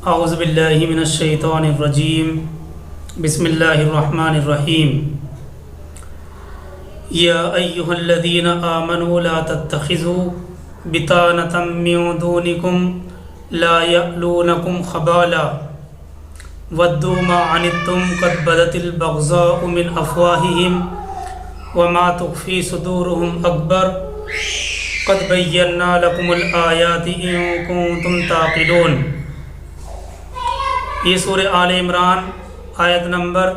اعوذ باللہ من الشیطان الرجیم بسم اللہ الرحمن الرحیم یا ایہا الذین آمنوا لا تتخذوا بطانة من دونکم لا یألونکم خبالا ودوا ما عنتم قد بدت البغضاء من افواہہم وما تخفی صدورہم اکبر قد بینا لکم الآیات ان کنتم تعقلون۔ یہ سورہ آل عمران آیت نمبر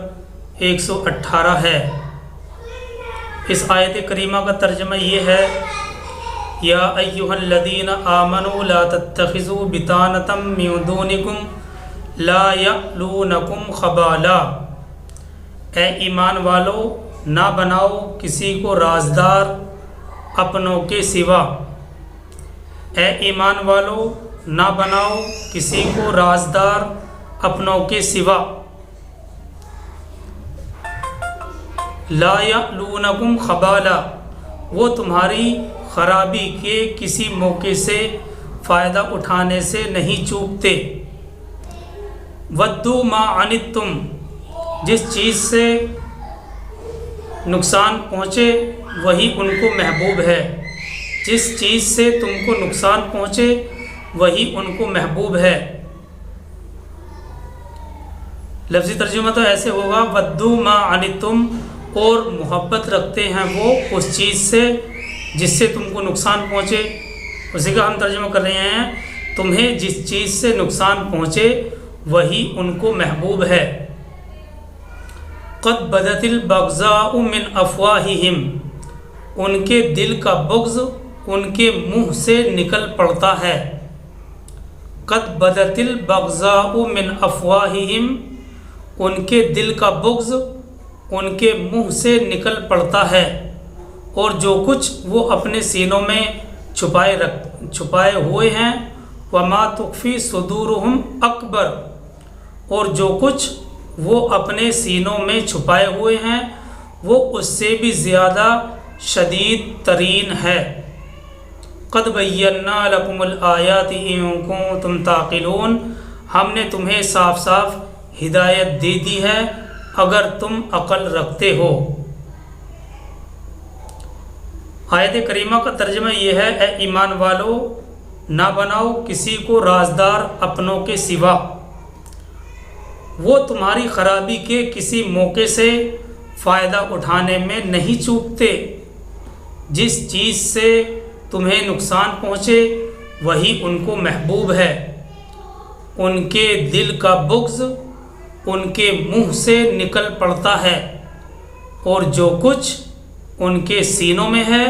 118 ہے۔ اس آیت کریمہ کا ترجمہ یہ ہے، یا ایہا الذین آمنوا لا تتخذوا بطانة من دونکم لا یألونکم خبالا۔ اے ایمان والو، نہ بناؤ کسی کو رازدار اپنوں کے سوا۔ اے ایمان والو، نہ بناؤ کسی کو رازدار اپنوں کے سوا۔ لا یألونکم خبالا، وہ تمہاری خرابی کے کسی موقع سے فائدہ اٹھانے سے نہیں چوکتے۔ ودوا ما عنتم، جس چیز سے نقصان پہنچے وہی ان کو محبوب ہے۔ جس چیز سے تم کو نقصان پہنچے وہی ان کو محبوب ہے۔ لفظی ترجمہ تو ایسے ہوگا، ودوا ما عنتم، اور محبت رکھتے ہیں وہ اس چیز سے جس سے تم کو نقصان پہنچے۔ اسی کا ہم ترجمہ کر رہے ہیں، تمہیں جس چیز سے نقصان پہنچے وہی ان کو محبوب ہے۔ قد بدت البغضاء من افواہہم، ان کے دل کا بغض ان کے منہ سے نکل پڑتا ہے۔ قد بدت البغضاء من افواہہم، ان کے دل کا بغض ان کے منہ سے نکل پڑتا ہے، اور جو کچھ وہ اپنے سینوں میں چھپائے ہوئے ہیں، وما تخفی صدورہم اکبر، اور جو کچھ وہ اپنے سینوں میں چھپائے ہوئے ہیں وہ اس سے بھی زیادہ شدید ترین ہے۔ قد بینا لکم الآیات ان کنتم تعقلون، ہم نے تمہیں صاف صاف ہدایت دے دی ہے اگر تم عقل رکھتے ہو۔ آیت کریمہ کا ترجمہ یہ ہے، اے ایمان والو، نہ بناؤ کسی کو رازدار اپنوں کے سوا۔ وہ تمہاری خرابی کے کسی موقع سے فائدہ اٹھانے میں نہیں چوکتے۔ جس چیز سے تمہیں نقصان پہنچے وہی ان کو محبوب ہے۔ ان کے دل کا بغض ان کے منہ سے نکل پڑتا ہے، اور جو کچھ ان کے سینوں میں ہے،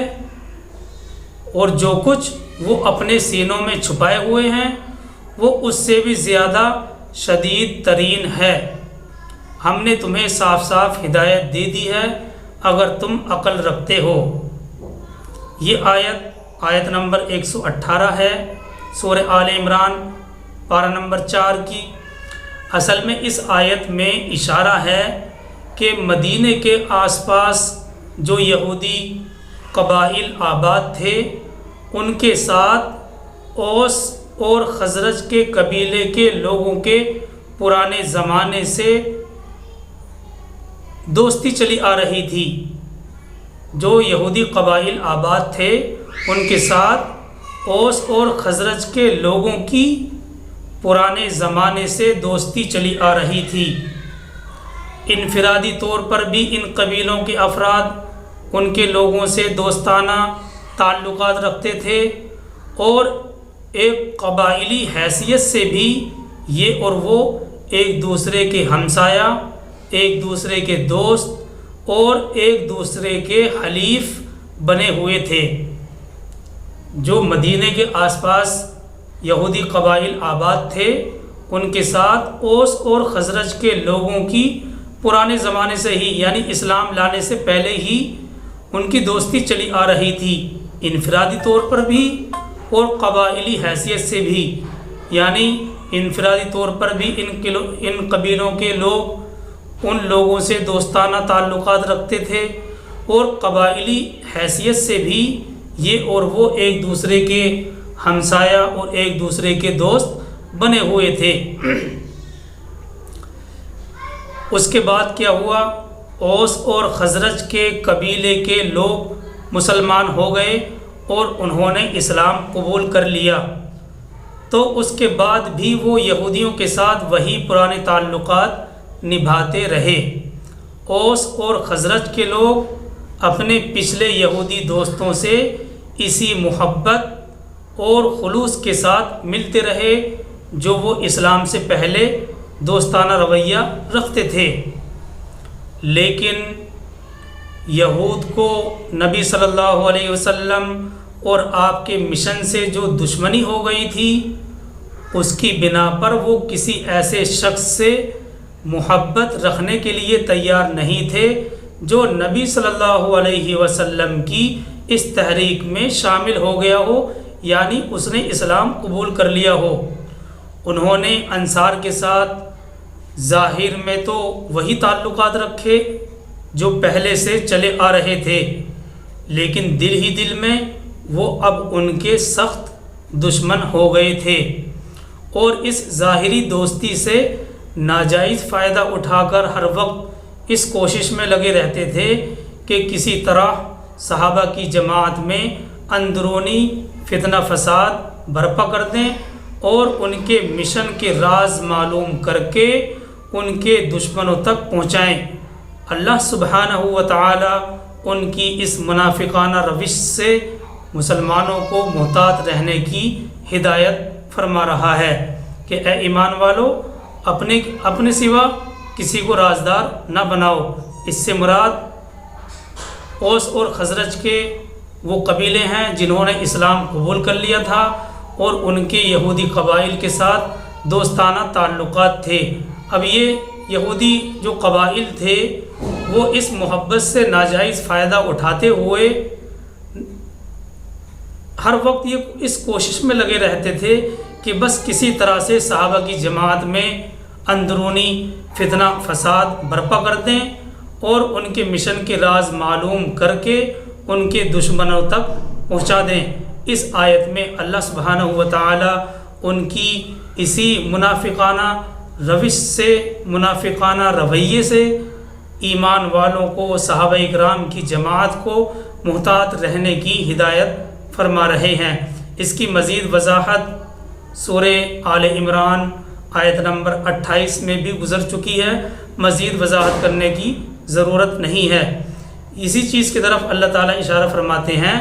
اور جو کچھ وہ اپنے سینوں میں چھپائے ہوئے ہیں وہ اس سے بھی زیادہ شدید ترین ہے۔ ہم نے تمہیں صاف صاف ہدایت دے دی ہے اگر تم عقل رکھتے ہو۔ یہ آیت نمبر 118 ہے، سورہ آل عمران پارہ نمبر 4 کی۔ اصل میں اس آیت میں اشارہ ہے کہ مدینے کے آس پاس جو یہودی قبائل آباد تھے، ان کے ساتھ اوس اور خزرج کے قبیلے کے لوگوں کے پرانے زمانے سے دوستی چلی آ رہی تھی۔ جو یہودی قبائل آباد تھے ان کے ساتھ اوس اور خزرج کے لوگوں کی پرانے زمانے سے دوستی چلی آ رہی تھی۔ انفرادی طور پر بھی ان قبیلوں کے افراد ان کے لوگوں سے دوستانہ تعلقات رکھتے تھے، اور ایک قبائلی حیثیت سے بھی یہ اور وہ ایک دوسرے کے ہمسایہ، ایک دوسرے کے دوست اور ایک دوسرے کے حلیف بنے ہوئے تھے۔ جو مدینے کے آس پاس یہودی قبائل آباد تھے، ان کے ساتھ اوس اور خزرج کے لوگوں کی پرانے زمانے سے ہی، یعنی اسلام لانے سے پہلے ہی ان کی دوستی چلی آ رہی تھی، انفرادی طور پر بھی اور قبائلی حیثیت سے بھی۔ یعنی انفرادی طور پر بھی ان قبیلوں کے لوگ ان لوگوں سے دوستانہ تعلقات رکھتے تھے، اور قبائلی حیثیت سے بھی یہ اور وہ ایک دوسرے کے ہمسایہ اور ایک دوسرے کے دوست بنے ہوئے تھے۔ اس کے بعد کیا ہوا؟ اوس اور خزرج کے قبیلے کے لوگ مسلمان ہو گئے اور انہوں نے اسلام قبول کر لیا۔ تو اس کے بعد بھی وہ یہودیوں کے ساتھ وہی پرانے تعلقات نبھاتے رہے۔ اوس اور خزرج کے لوگ اپنے پچھلے یہودی دوستوں سے اسی محبت اور خلوص کے ساتھ ملتے رہے جو وہ اسلام سے پہلے دوستانہ رویہ رکھتے تھے، لیکن یہود کو نبی صلی اللہ علیہ وسلم اور آپ کے مشن سے جو دشمنی ہو گئی تھی، اس کی بنا پر وہ کسی ایسے شخص سے محبت رکھنے کے لیے تیار نہیں تھے جو نبی صلی اللہ علیہ وسلم کی اس تحریک میں شامل ہو گیا ہو، یعنی اس نے اسلام قبول کر لیا ہو۔ انہوں نے انصار کے ساتھ ظاہر میں تو وہی تعلقات رکھے جو پہلے سے چلے آ رہے تھے، لیکن دل ہی دل میں وہ اب ان کے سخت دشمن ہو گئے تھے، اور اس ظاہری دوستی سے ناجائز فائدہ اٹھا کر ہر وقت اس کوشش میں لگے رہتے تھے کہ کسی طرح صحابہ کی جماعت میں اندرونی فتنہ فساد برپا کر دیں اور ان کے مشن کے راز معلوم کر کے ان کے دشمنوں تک پہنچائیں۔ اللہ سبحانہ و تعالی ان کی اس منافقانہ روش سے مسلمانوں کو محتاط رہنے کی ہدایت فرما رہا ہے کہ اے ایمان والو، اپنے سوا کسی کو رازدار نہ بناؤ۔ اس سے مراد اوس اور خزرج کے وہ قبیلے ہیں جنہوں نے اسلام قبول کر لیا تھا اور ان کے یہودی قبائل کے ساتھ دوستانہ تعلقات تھے۔ اب یہ یہودی جو قبائل تھے وہ اس محبت سے ناجائز فائدہ اٹھاتے ہوئے ہر وقت یہ اس کوشش میں لگے رہتے تھے کہ بس کسی طرح سے صحابہ کی جماعت میں اندرونی فتنہ فساد برپا کر دیں اور ان کے مشن کے راز معلوم کر کے ان کے دشمنوں تک پہنچا دیں۔ اس آیت میں اللہ سبحانہ و تعالی ان کی اسی منافقانہ روش سے، منافقانہ رویے سے ایمان والوں کو، صحابہ اکرام کی جماعت کو محتاط رہنے کی ہدایت فرما رہے ہیں۔ اس کی مزید وضاحت سورہ آل عمران آیت نمبر 28 میں بھی گزر چکی ہے، مزید وضاحت کرنے کی ضرورت نہیں ہے۔ اسی چیز کی طرف اللہ تعالیٰ اشارہ فرماتے ہیں،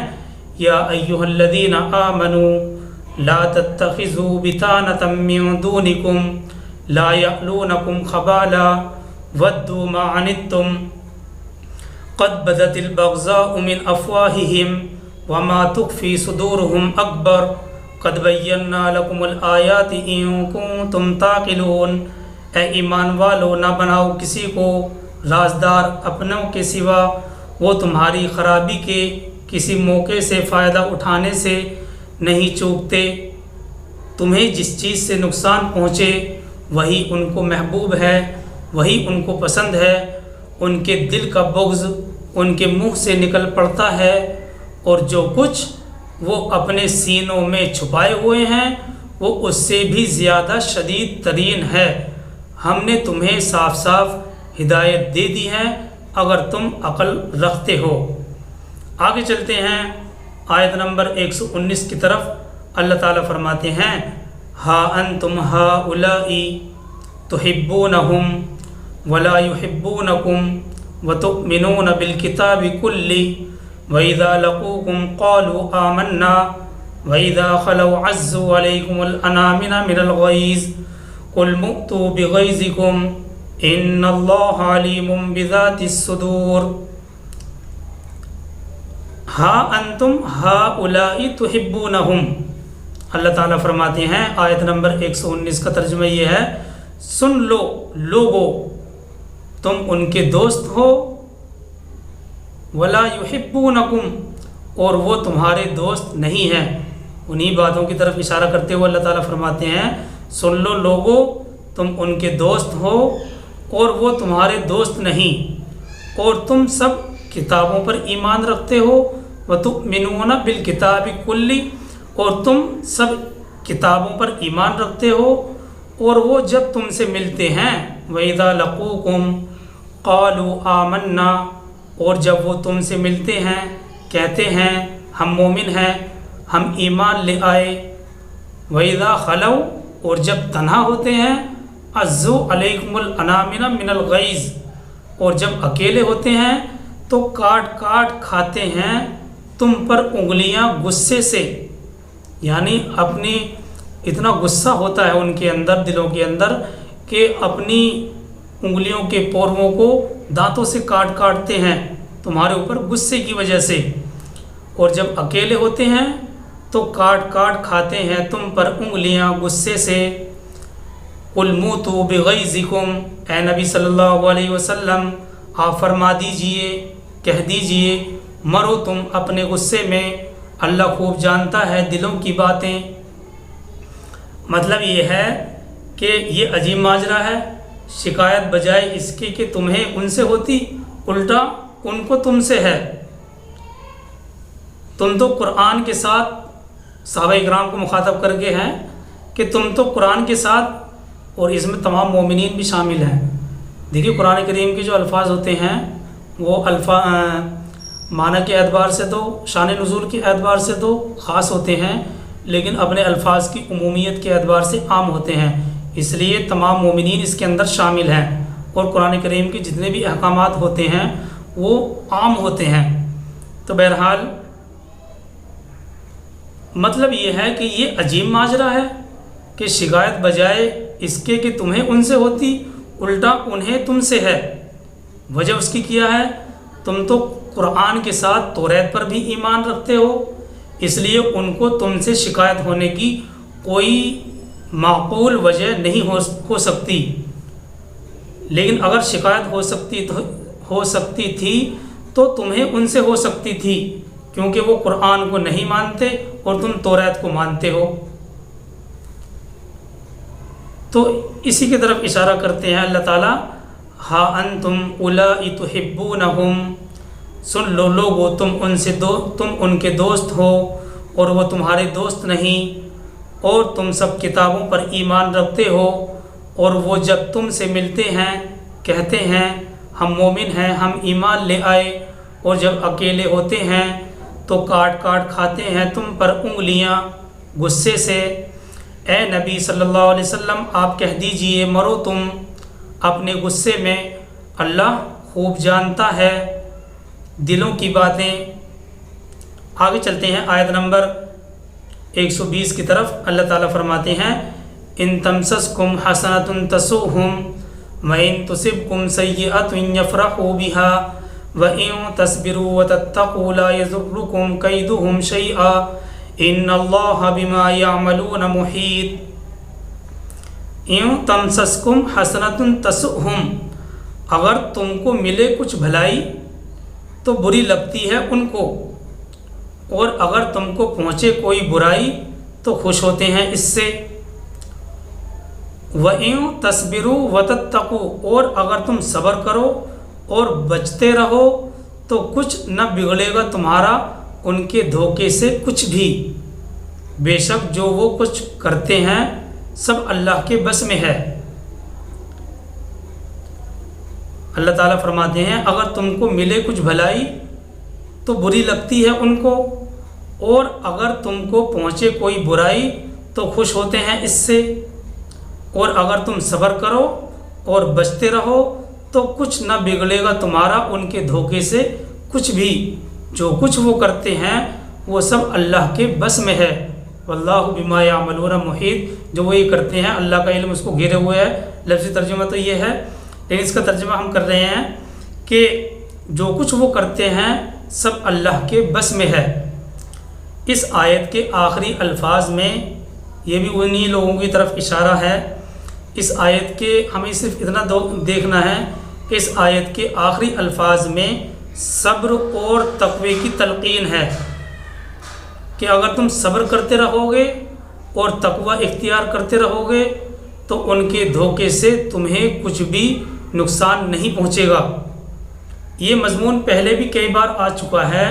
یا ایھا الذین آمنوا لا تتخذوا بطانة من دونکم لا یألونکم خبالا ودوا ما عنتم قد بدت البغضاء من افواہہم وما تخفی صدورہم اکبر قد بینا لکم الآیات ان کنتم تعقلون۔ اے ایمان والو، نہ بناؤ کسی کو رازدار اپنوں کے سوا، وہ تمہاری خرابی کے کسی موقع سے فائدہ اٹھانے سے نہیں چوکتے۔ تمہیں جس چیز سے نقصان پہنچے وہی ان کو محبوب ہے، وہی ان کو پسند ہے۔ ان کے دل کا بغض ان کے منہ سے نکل پڑتا ہے، اور جو کچھ وہ اپنے سینوں میں چھپائے ہوئے ہیں وہ اس سے بھی زیادہ شدید ترین ہے۔ ہم نے تمہیں صاف صاف ہدایت دے دی ہے اگر تم عقل رکھتے ہو۔ آگے چلتے ہیں آیت نمبر 119 کی طرف۔ اللہ تعالیٰ فرماتے ہیں، ہا انتم ہؤلاء تحبونہم ولا یحبونکم وتؤمنون بالکتاب کلہ وَإِذَا لَقُوكُمْ قَالُوا آمَنَّا وَإِذَا خَلَوْا عَزُّوا عَلَيْكُمُ الْأَنَامِنَ مِنَ الْغَيْظِ قُلْ مُؤْتُوا بِغَيْظِكُمْ إِنَّ اللَّهَ عَلِيمٌ بِذَاتِ الصُّدُورِ۔ ہا انتم ہؤلاء تحبونہم، اللہ تعالیٰ فرماتے ہیں آیت نمبر 119 کا ترجمہ یہ ہے، سن لو لوگو، تم ان کے دوست ہو، ولا یحبونکم، اور وہ تمہارے دوست نہیں ہیں۔ انہی باتوں کی طرف اشارہ کرتے ہوئے اللہ تعالیٰ فرماتے ہیں، سن لو لوگو، تم ان کے دوست ہو اور وہ تمہارے دوست نہیں، اور تم سب کتابوں پر ایمان رکھتے ہو، وتؤمنون بالکتاب کلی، اور تم سب کتابوں پر ایمان رکھتے ہو، اور وہ جب تم سے ملتے ہیں وَإِذَا لَقُوكُمْ قَالُوا آمَنَّا، اور جب وہ تم سے ملتے ہیں کہتے ہیں ہم مومن ہیں، ہم ایمان لے آئے۔ وَإِذَا خَلَوْا، اور جب تنہا ہوتے ہیں عَزُّوا عَلَيْكُمُ الْأَنَامِنَ مِنَ الْغَيْظِ، اور جب اکیلے ہوتے ہیں تو کاٹ کاٹ کھاتے ہیں تم پر انگلیاں غصے سے، یعنی اپنی اتنا غصہ ہوتا ہے ان کے اندر، دلوں کے اندر، کہ اپنی انگلیوں کے پوروں کو دانتوں سے کاٹتے ہیں تمہارے اوپر غصے کی وجہ سے۔ اور جب اکیلے ہوتے ہیں تو کاٹ کھاتے ہیں تم پر انگلیاں غصے سے۔ قُلْ مُوتُوا بِغَيْظِكُمْ، اے نبی صلی اللہ علیہ وسلم آپ فرما دیجئے، کہہ دیجئے مرو تم اپنے غصے میں، اللہ خوب جانتا ہے دلوں کی باتیں۔ مطلب یہ ہے کہ یہ عجیب ماجرا ہے، شکایت بجائے اس کے کہ تمہیں ان سے ہوتی، الٹا ان کو تم سے ہے۔ تم تو قرآن کے ساتھ صحابہ اکرام کو مخاطب کر کے ہیں کہ تم تو قرآن کے ساتھ، اور اس میں تمام مومنین بھی شامل ہیں۔ دیکھیے قرآن کریم کے جو الفاظ ہوتے ہیں وہ معنی کے اعتبار سے تو، شان نزول کے اعتبار سے تو خاص ہوتے ہیں، لیکن اپنے الفاظ کی عمومیت کے اعتبار سے عام ہوتے ہیں، اس لیے تمام مومنین اس کے اندر شامل ہیں، اور قرآن کریم کے جتنے بھی احکامات ہوتے ہیں وہ عام ہوتے ہیں۔ تو بہرحال مطلب یہ ہے کہ یہ عجیب ماجرا ہے کہ شکایت بجائے اس کے کہ تمہیں ان سے ہوتی، الٹا انہیں تم سے ہے۔ وجہ اس کی کیا ہے؟ تم تو قرآن کے ساتھ توریت پر بھی ایمان رکھتے ہو، اس لیے ان کو تم سے شکایت ہونے کی کوئی معقول وجہ نہیں ہو سکتی۔ لیکن اگر شکایت ہو سکتی تھی تو تمہیں ان سے ہو سکتی تھی، کیونکہ وہ قرآن کو نہیں مانتے اور تم توریت کو مانتے ہو۔ تو اسی کی طرف اشارہ کرتے ہیں اللہ تعالیٰ، ہا انتم اولائی تحبونہم، سن لو لوگو تم ان کے دوست ہو اور وہ تمہارے دوست نہیں، اور تم سب کتابوں پر ایمان رکھتے ہو، اور وہ جب تم سے ملتے ہیں کہتے ہیں ہم مومن ہیں، ہم ایمان لے آئے، اور جب اکیلے ہوتے ہیں تو کاٹ کھاتے ہیں تم پر انگلیاں غصے سے۔ اے نبی صلی اللہ علیہ وسلم آپ کہہ دیجئے مرو تم اپنے غصے میں، اللہ خوب جانتا ہے دلوں کی باتیں۔ آگے چلتے ہیں آیت نمبر 120 کی طرف۔ اللہ تعالیٰ فرماتے ہیں ان تمسسکم حسنۃ تسؤہم وان تصبکم سیئۃ یفرحوا بها وان تصبروا وتتقوا لا یضرکم کیدہم شیئا ان اللہ بما یعملون محیط۔ ان تمسسکم حسنۃ تسؤہم، اگر تم کو ملے کچھ بھلائی تو بری لگتی ہے ان کو، اور اگر تم کو پہنچے کوئی برائی تو خوش ہوتے ہیں اس سے۔ وَإِن تَصْبِرُوا وَتَتَّقُوا، اور اگر تم صبر کرو اور بچتے رہو تو کچھ نہ بگڑے گا تمہارا ان کے دھوکے سے کچھ بھی، بے شک جو وہ کچھ کرتے ہیں سب اللہ کے بس میں ہے۔ اللہ تعالیٰ فرماتے ہیں اگر تم کو ملے کچھ بھلائی تو بری لگتی ہے ان کو، اور اگر تم کو پہنچے کوئی برائی تو خوش ہوتے ہیں اس سے، اور اگر تم صبر کرو اور بچتے رہو تو کچھ نہ بگڑے گا تمہارا ان کے دھوکے سے کچھ بھی، جو کچھ وہ کرتے ہیں وہ سب اللہ کے بس میں ہے۔ واللہ بما یعملون محیط، جو وہ یہ کرتے ہیں اللہ کا علم اس کو گھیرے ہوئے ہے۔ لفظی ترجمہ تو یہ ہے، لیکن اس کا ترجمہ ہم کر رہے ہیں کہ جو کچھ وہ کرتے ہیں سب اللہ کے بس میں ہے۔ اس آیت کے آخری الفاظ میں یہ بھی انہی لوگوں کی طرف اشارہ ہے۔ اس آیت کے ہمیں صرف اتنا دیکھنا ہے کہ اس آیت کے آخری الفاظ میں صبر اور تقوی کی تلقین ہے کہ اگر تم صبر کرتے رہو گے اور تقوی اختیار کرتے رہو گے تو ان کے دھوکے سے تمہیں کچھ بھی نقصان نہیں پہنچے گا۔ یہ مضمون پہلے بھی کئی بار آ چکا ہے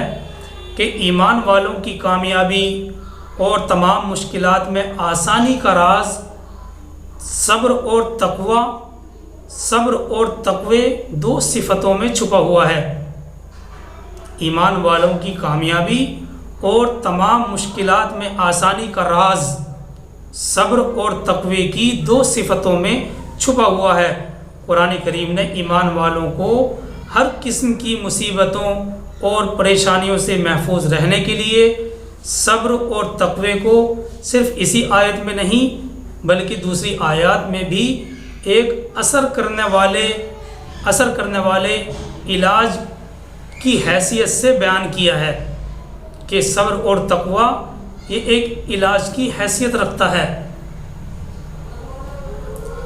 کہ ایمان والوں کی کامیابی اور تمام مشکلات میں آسانی کا راز صبر اور تقوی دو صفتوں میں چھپا ہوا ہے۔ ایمان والوں کی کامیابی اور تمام مشکلات میں آسانی کا راز صبر اور تقوی کی دو صفتوں میں چھپا ہوا ہے۔ قرآن کریم نے ایمان والوں کو ہر قسم کی مصیبتوں اور پریشانیوں سے محفوظ رہنے کے لیے صبر اور تقوی کو صرف اسی آیت میں نہیں بلکہ دوسری آیات میں بھی ایک اثر کرنے والے علاج کی حیثیت سے بیان کیا ہے کہ صبر اور تقوی یہ ایک علاج کی حیثیت رکھتا ہے۔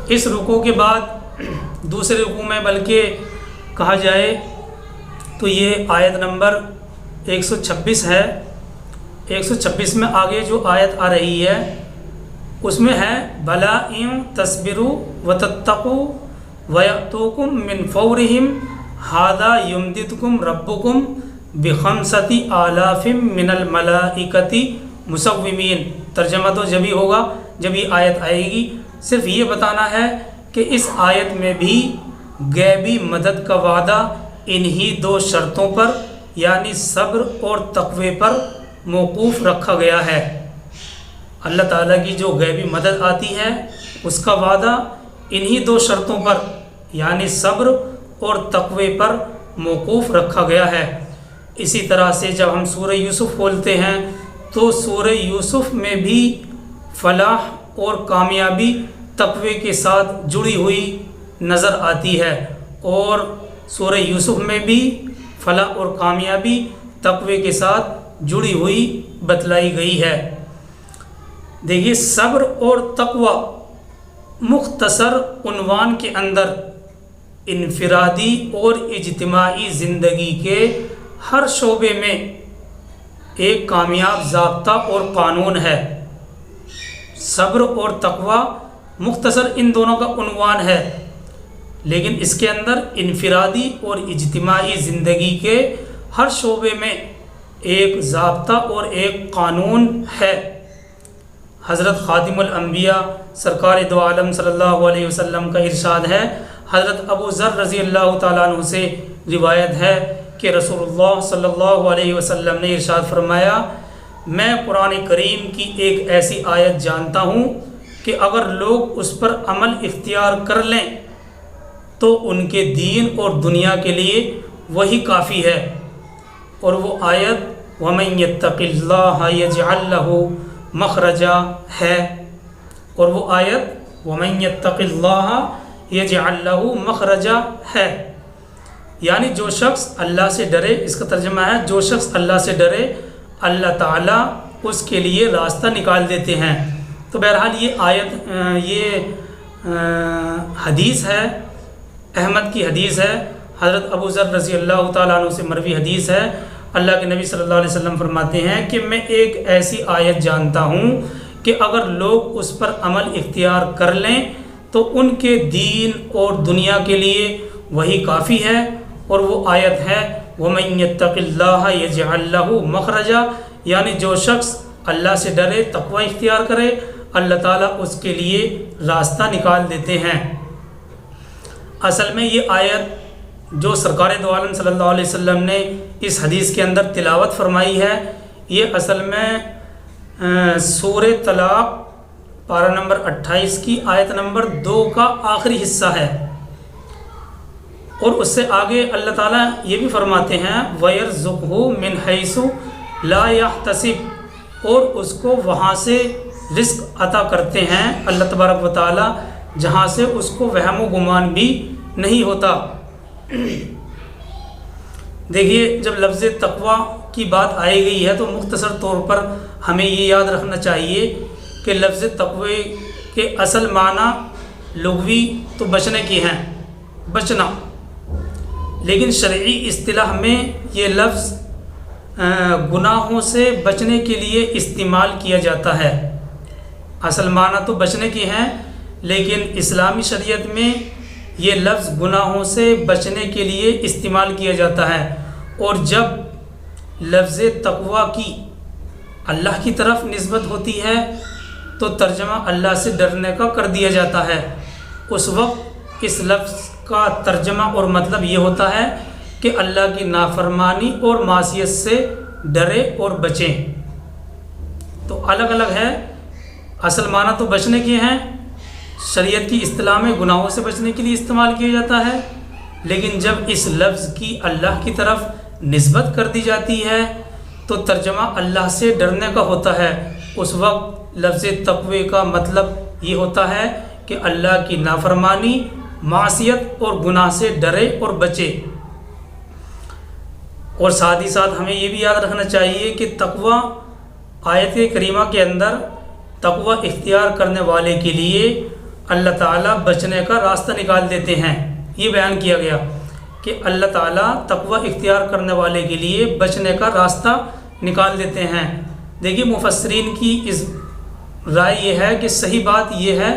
اس رکوع کے بعد دوسرے رکوع میں بلکہ کہا جائے تو یہ آیت نمبر 126 ہے۔ 126 میں آگے جو آیت آ رہی ہے اس میں ہے بلا ان تصبروا وتتقوا ویأتوکم من فورہم ھذا یمددکم ربکم بخمسۃ آلاف من الملائکۃ مسومین۔ ترجمہ تو جبھی ہوگا جب یہ آیت آئے گی۔ صرف یہ بتانا ہے کہ اس آیت میں بھی غیبی مدد کا وعدہ انہی دو شرطوں پر یعنی صبر اور تقوی پر موقوف رکھا گیا ہے۔ اللہ تعالیٰ کی جو غیبی مدد آتی ہے اس کا وعدہ انہی دو شرطوں پر یعنی صبر اور تقوی پر موقوف رکھا گیا ہے۔ اسی طرح سے جب ہم سورہ یوسف کھولتے ہیں تو سورہ یوسف میں بھی فلاح اور کامیابی تقوی کے ساتھ جڑی ہوئی نظر آتی ہے، اور سورہ یوسف میں بھی فلاح اور کامیابی تقوی کے ساتھ جڑی ہوئی بتلائی گئی ہے۔ دیکھیے صبر اور تقوی مختصر عنوان کے اندر انفرادی اور اجتماعی زندگی کے ہر شعبے میں ایک کامیاب ضابطہ اور قانون ہے۔ صبر اور تقوی مختصر ان دونوں کا عنوان ہے، لیکن اس کے اندر انفرادی اور اجتماعی زندگی کے ہر شعبے میں ایک ضابطہ اور ایک قانون ہے۔ حضرت خاتم الانبیاء سرکار دو عالم صلی اللہ علیہ وسلم کا ارشاد ہے، حضرت ابو ذر رضی اللہ تعالیٰ عنہ سے روایت ہے کہ رسول اللہ صلی اللہ علیہ وسلم نے ارشاد فرمایا، میں قرآن کریم کی ایک ایسی آیت جانتا ہوں کہ اگر لوگ اس پر عمل اختیار کر لیں تو ان کے دین اور دنیا کے لیے وہی کافی ہے، اور وہ آیت وَمَن يَتَّقِ اللَّهَ يَجْعَلْ لَهُ مخرجا ہے، اور وہ آیت وَمَن يَتَّقِ اللَّهَ يَجْعَلْ لَهُ مخرجا ہے، یعنی جو شخص اللہ سے ڈرے، اس کا ترجمہ ہے جو شخص اللہ سے ڈرے اللہ تعالیٰ اس کے لیے راستہ نکال دیتے ہیں۔ تو بہرحال یہ حدیث ہے، احمد کی حدیث ہے، حضرت ابو ذر رضی اللہ تعالیٰ عنہ سے مروی حدیث ہے۔ اللہ کے نبی صلی اللہ علیہ وسلم فرماتے ہیں کہ میں ایک ایسی آیت جانتا ہوں کہ اگر لوگ اس پر عمل اختیار کر لیں تو ان کے دین اور دنیا کے لیے وہی کافی ہے، اور وہ آیت ہے وَمَن يَتَّقِ اللَّهَ يَجْعَلْ لَهُ مَخْرَجًا، یعنی جو شخص اللہ سے ڈرے، تقوی اختیار کرے، اللہ تعالیٰ اس کے لیے راستہ نکال دیتے ہیں۔ اصل میں یہ آیت جو سرکار دو عالم صلی اللہ علیہ وسلم نے اس حدیث کے اندر تلاوت فرمائی ہے، یہ اصل میں سورہ طلاق پارہ نمبر 28 کی آیت نمبر 2 کا آخری حصہ ہے، اور اس سے آگے اللہ تعالیٰ یہ بھی فرماتے ہیں وَيَرْزُقْهُ مِنْ حَيْثُ لَا يَحْتَسِبُ، اور اس کو وہاں سے رزق عطا کرتے ہیں اللہ تبارک و تعالیٰ جہاں سے اس کو وہم و گمان بھی نہیں ہوتا۔ دیکھیے جب لفظ تقوی کی بات آئی گئی ہے تو مختصر طور پر ہمیں یہ یاد رکھنا چاہیے کہ لفظ تقوی کے اصل معنی لغوی تو بچنے کی ہیں، بچنا، لیکن شرعی اصطلاح میں یہ لفظ گناہوں سے بچنے کے لیے استعمال کیا جاتا ہے۔ اصل معنی تو بچنے کی ہیں، لیکن اسلامی شریعت میں یہ لفظ گناہوں سے بچنے کے لیے استعمال کیا جاتا ہے، اور جب لفظ تقوی کی اللہ کی طرف نسبت ہوتی ہے تو ترجمہ اللہ سے ڈرنے کا کر دیا جاتا ہے، اس وقت اس لفظ کا ترجمہ اور مطلب یہ ہوتا ہے کہ اللہ کی نافرمانی اور معصیت سے ڈرے اور بچیں۔ تو الگ الگ ہے، اصل معنی تو بچنے کے ہیں، شریعت کی اصطلاح میں گناہوں سے بچنے کے لیے استعمال کیا جاتا ہے، لیکن جب اس لفظ کی اللہ کی طرف نسبت کر دی جاتی ہے تو ترجمہ اللہ سے ڈرنے کا ہوتا ہے۔ اس وقت لفظ تقوی کا مطلب یہ ہوتا ہے کہ اللہ کی نافرمانی، معصیت اور گناہ سے ڈرے اور بچے۔ اور ساتھ ہی ساتھ ہمیں یہ بھی یاد رکھنا چاہیے کہ تقوی آیت کریمہ کے اندر تقوی اختیار کرنے والے کے لیے اللہ تعالیٰ بچنے کا راستہ نکال دیتے ہیں۔ یہ بیان کیا گیا کہ اللہ تعالیٰ تقوی اختیار کرنے والے کے لیے بچنے کا راستہ نکال دیتے ہیں۔ دیکھیے مفسرین کی اس رائے یہ ہے کہ صحیح بات یہ ہے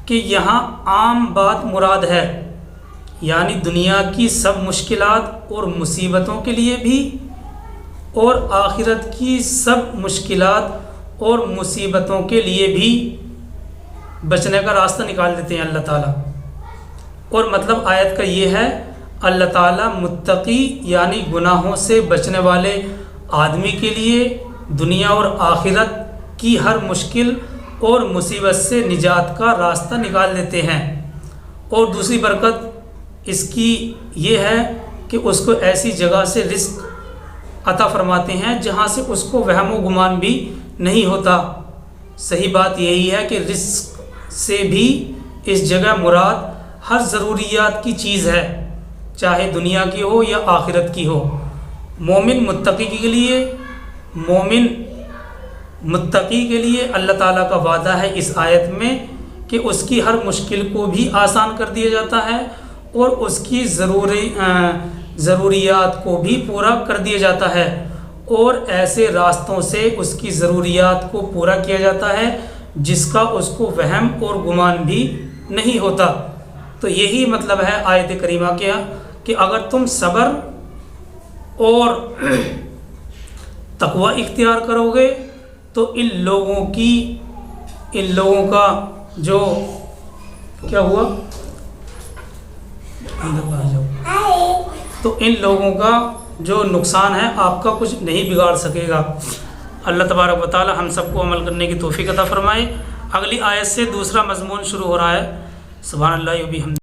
کہ یہاں عام بات مراد ہے، یعنی دنیا کی سب مشکلات اور مصیبتوں کے لیے بھی اور آخرت کی سب مشکلات اور مصیبتوں کے لیے بھی بچنے کا راستہ نکال دیتے ہیں اللہ تعالیٰ۔ اور مطلب آیت کا یہ ہے، اللہ تعالیٰ متقی یعنی گناہوں سے بچنے والے آدمی کے لیے دنیا اور آخرت کی ہر مشکل اور مصیبت سے نجات کا راستہ نکال دیتے ہیں۔ اور دوسری برکت اس کی یہ ہے کہ اس کو ایسی جگہ سے رزق عطا فرماتے ہیں جہاں سے اس کو وہم و گمان بھی نہیں ہوتا۔ صحیح بات یہی ہے کہ رزق سے بھی اس جگہ مراد ہر ضروریات کی چیز ہے، چاہے دنیا کی ہو یا آخرت کی ہو۔ مومن متقی کے لیے اللہ تعالیٰ کا وعدہ ہے اس آیت میں کہ اس کی ہر مشکل کو بھی آسان کر دیا جاتا ہے اور اس کی ضروریات کو بھی پورا کر دیا جاتا ہے، اور ایسے راستوں سے اس کی ضروریات کو پورا کیا جاتا ہے جس کا اس کو وہم اور گمان بھی نہیں ہوتا۔ تو یہی مطلب ہے آیت کریمہ کیا کہ اگر تم صبر اور تقوی اختیار کرو گے تو ان لوگوں کا جو کیا ہوا تو ان لوگوں کا جو نقصان ہے آپ کا کچھ نہیں بگاڑ سکے گا۔ اللہ تبارک و تعالی ہم سب کو عمل کرنے کی توفیق عطا فرمائے۔ اگلی آیت سے دوسرا مضمون شروع ہو رہا ہے۔ سبحان اللہ و بحمدہ۔